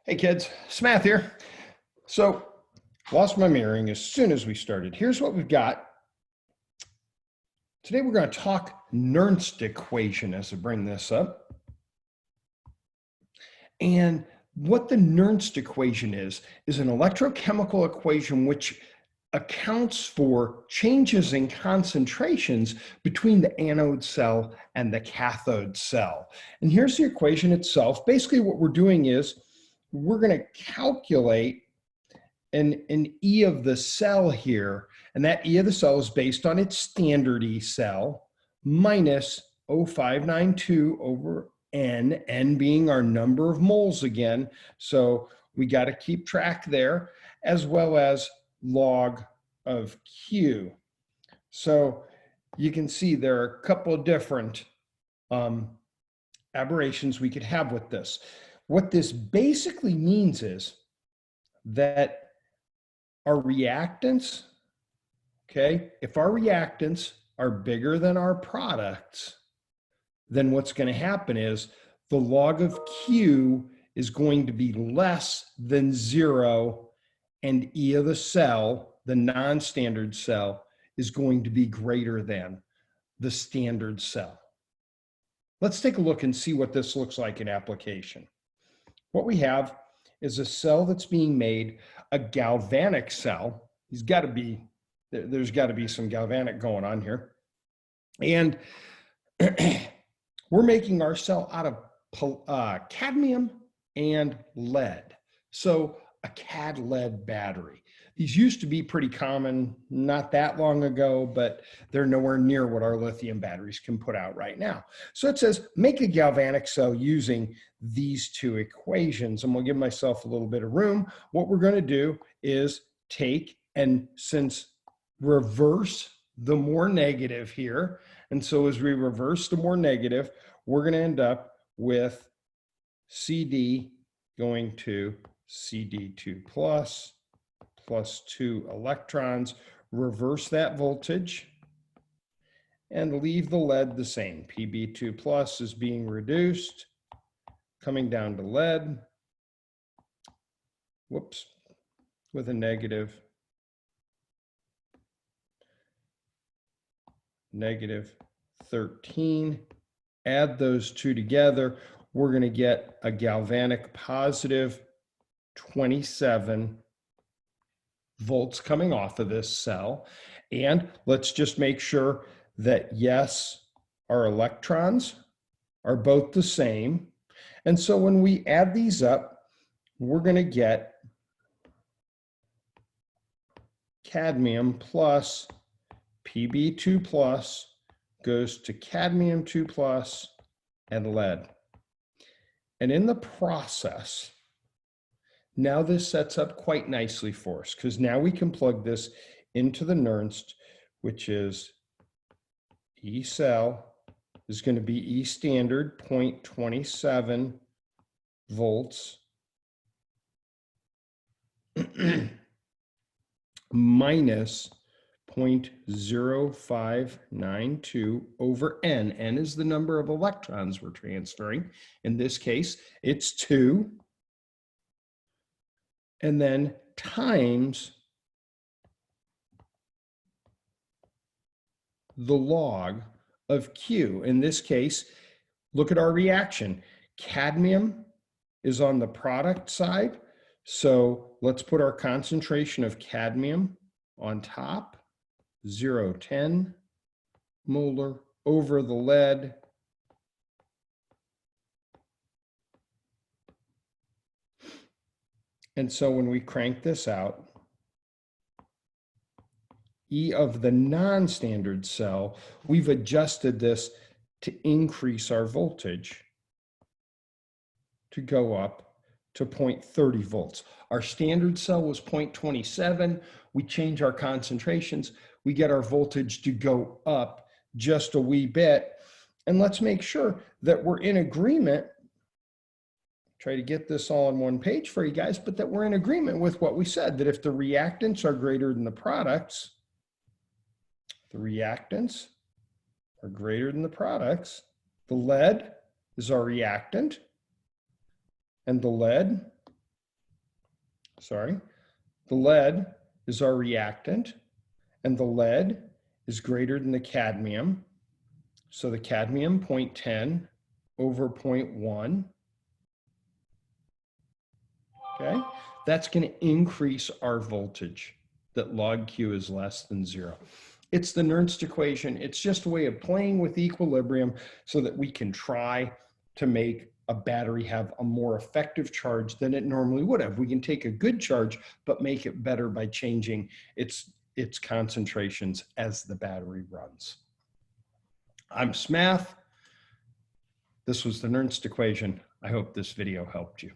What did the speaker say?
Hey kids, Smath here. So, lost my mirroring as soon as we started. Here's what we've got. Today we're going to talk Nernst equation as I bring this up. And what the Nernst equation is an electrochemical equation which accounts for changes in concentrations between the anode cell and the cathode cell. And here's the equation itself. Basically what we're doing is we're going to calculate an E of the cell here, and that E of the cell is based on its standard E cell minus 0.592 over N being our number of moles again. So we got to keep track there, as well as log of Q. So you can see there are a couple of different aberrations we could have with this. What this basically means is that our reactants, okay, if our reactants are bigger than our products, then what's going to happen is the log of Q is going to be less than 0, and E of the cell, the non-standard cell, is going to be greater than the standard cell. Let's take a look and see what this looks like in application. What we have is a cell that's being made, a galvanic cell. There's got to be some galvanic going on here. And we're making our cell out of cadmium and lead. So a cad-lead battery. These used to be pretty common not that long ago, but they're nowhere near what our lithium batteries can put out right now. So it says, make a galvanic cell using these two equations. I'm going to give myself a little bit of room. What we're going to do is take and reverse the more negative here. And so as we reverse the more negative, we're going to end up with CD going to CD2 plus 2 electrons, reverse that voltage, and leave the lead the same. Pb2 plus is being reduced, coming down to lead, whoops, with a negative 13. Add those two together, we're going to get a galvanic positive 27 volts coming off of this cell. And let's just make sure that yes, our electrons are both the same. And so when we add these up, we're going to get cadmium plus Pb2 plus goes to cadmium 2 plus and lead. And in the process, now this sets up quite nicely for us because now we can plug this into the Nernst, which is E cell is going to be E standard 0.27 volts minus 0.0592 over N. N is the number of electrons we're transferring. In this case, it's 2. And then times the log of Q. In this case, look at our reaction. Cadmium is on the product side. So let's put our concentration of cadmium on top, 0.10 molar over the lead. And so when we crank this out, E of the non-standard cell, we've adjusted this to increase our voltage to go up to 0.30 volts. Our standard cell was 0.27. We change our concentrations. We get our voltage to go up just a wee bit. And let's make sure that we're in agreement. Try to get this all on one page for you guys, but that we're in agreement with what we said, that if the reactants are greater than the products, the lead is our reactant, and the lead sorry, the lead is our reactant, and the lead is greater than the cadmium. So the cadmium 0.10 over 0.1, okay? That's going to increase our voltage, that log Q is less than 0. It's the Nernst equation. It's just a way of playing with equilibrium so that we can try to make a battery have a more effective charge than it normally would have. We can take a good charge, but make it better by changing its concentrations as the battery runs. I'm Smath. This was the Nernst equation. I hope this video helped you.